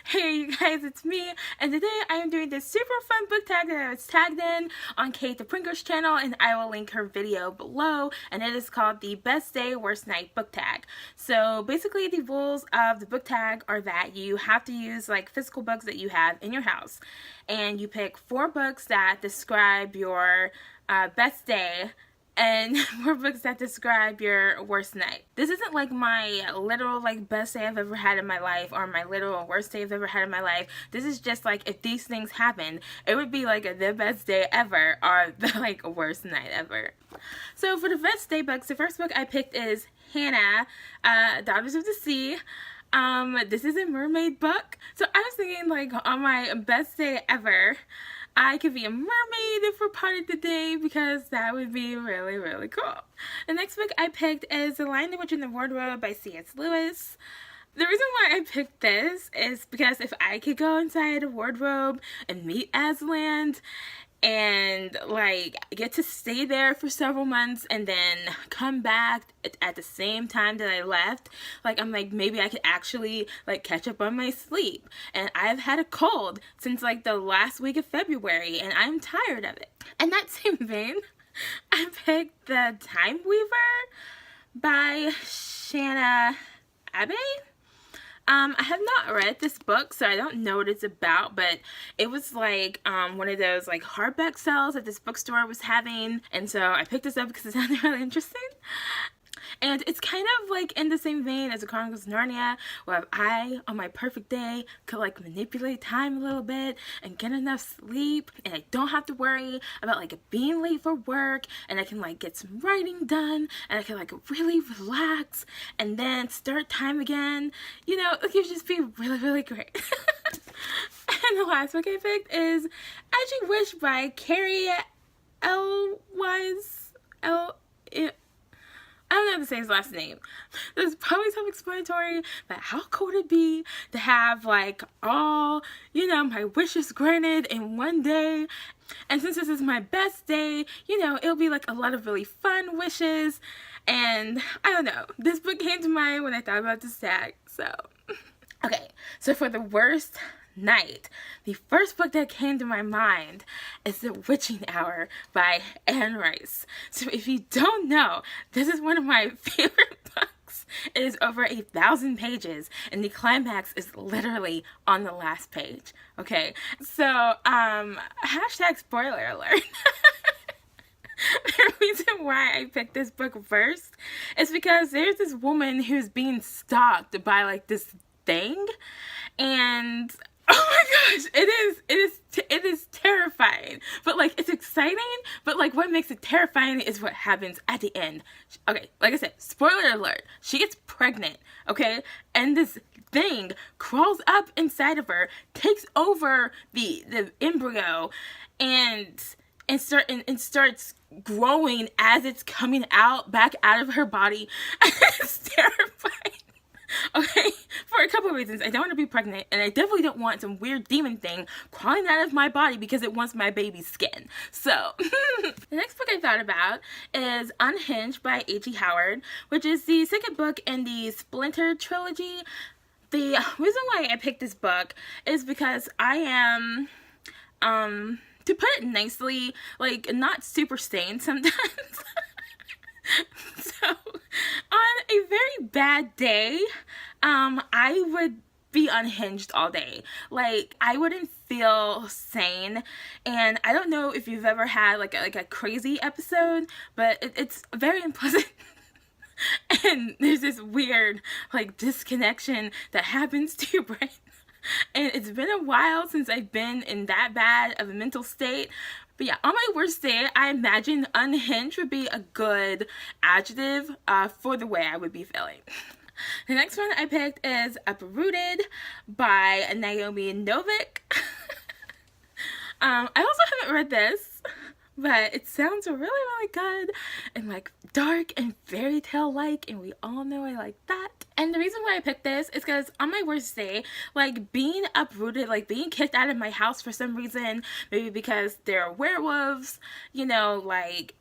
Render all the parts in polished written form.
Hey you guys, it's me, and today I am doing this super fun book tag that I was tagged in on Kate the Prinker's channel, and I will link her video below, and it is called the Best Day, Worst Night book tag. So basically the rules of the book tag are that you have to use like physical books that you have in your house, and you pick 4 books that describe your best day, and 4 books that describe your worst night. This isn't like my literal like best day I've ever had in my life or my literal worst day I've ever had in my life. This is just like if these things happen, it would be like the best day ever or the like worst night ever. So for the best day books, the first book I picked is Hannah, Daughters of the Sea. This is a mermaid book. So I was thinking like on my best day ever, I could be a mermaid for part of the day because that would be really, really cool. The next book I picked is The Lion, the Witch, and the Wardrobe by C.S. Lewis. The reason why I picked this is because if I could go inside a wardrobe and meet Aslan and like get to stay there for several months and then come back at the same time that I left, like I'm like maybe I could actually like catch up on my sleep. And I've had a cold since like the last week of February and I'm tired of it. In that same vein, I picked The Time Weaver by Shanna Abbey. I have not read this book, so I don't know what it's about, but it was like one of those like hardback sales that this bookstore was having, and so I picked this up because it sounded really interesting. And it's kind of like in the same vein as The Chronicles of Narnia, where I, on my perfect day, could like manipulate time a little bit and get enough sleep, and I don't have to worry about like being late for work, and I can like get some writing done, and I can like really relax, and then start time again. You know, it could just be really, really great. And the last book I picked is As You Wish by Carrie Elwise. I don't know how to say his last name. This is probably self-explanatory, but how cool would it be to have like all, you know, my wishes granted in one day? And since this is my best day, you know, it'll be like a lot of really fun wishes. And I don't know, this book came to mind when I thought about this tag, so. Okay, so for the worst night, the first book that came to my mind is The Witching Hour by Anne Rice. So if you don't know, this is one of my favorite books. It is over 1,000 pages and the climax is literally on the last page. Okay, so hashtag spoiler alert. The reason why I picked this book first is because there's this woman who's being stalked by like this thing, and oh my gosh, it is terrifying, but like it's exciting, but like what makes it terrifying is what happens at the end. Okay, like I said, spoiler alert, she gets pregnant, okay, and this thing crawls up inside of her, takes over the embryo, and starts growing as it's coming back out of her body. It's terrifying. Okay, for a couple of reasons. I don't want to be pregnant, and I definitely don't want some weird demon thing crawling out of my body because it wants my baby's skin. So, the next book I thought about is Unhinged by H.E. Howard, which is the second book in the Splinter trilogy. The reason why I picked this book is because I am, to put it nicely, like, not super sane sometimes. So, on a very bad day, I would be unhinged all day. Like, I wouldn't feel sane, and I don't know if you've ever had like a crazy episode, but it's very unpleasant. And there's this weird like disconnection that happens to your brain. And it's been a while since I've been in that bad of a mental state. But yeah, on my worst day, I imagine unhinged would be a good adjective for the way I would be feeling. The next one I picked is Uprooted by Naomi Novik. I also haven't read this, but it sounds really, really good and like dark and fairy tale like, and we all know I like that. And the reason why I picked this is because on my worst day, like being uprooted, like being kicked out of my house for some reason, maybe because there are werewolves, you know, like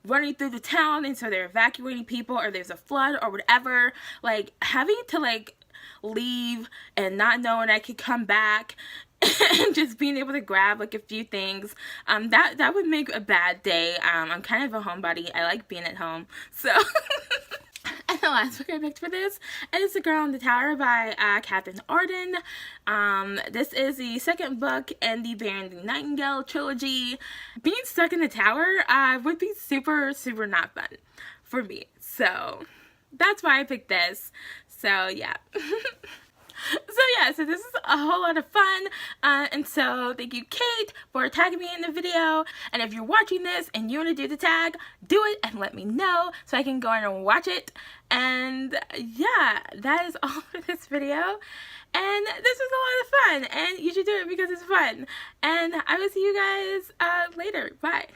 running through the town, and so they're evacuating people, or there's a flood or whatever, like having to like leave and not knowing I could come back and just being able to grab like a few things, that would make a bad day. I'm kind of a homebody. I like being at home, so and the last book I picked for this is The Girl in the Tower by Catherine Arden. This is the second book in the Bear and the Nightingale trilogy. Being stuck in the tower would be super not fun for me, so that's why I picked this. So yeah. So this is a whole lot of fun, and so thank you, Kate, for tagging me in the video. And if you're watching this and you want to do the tag, do it and let me know so I can go in and watch it. And yeah, that is all for this video. And this was a lot of fun, and you should do it because it's fun. And I will see you guys later. Bye.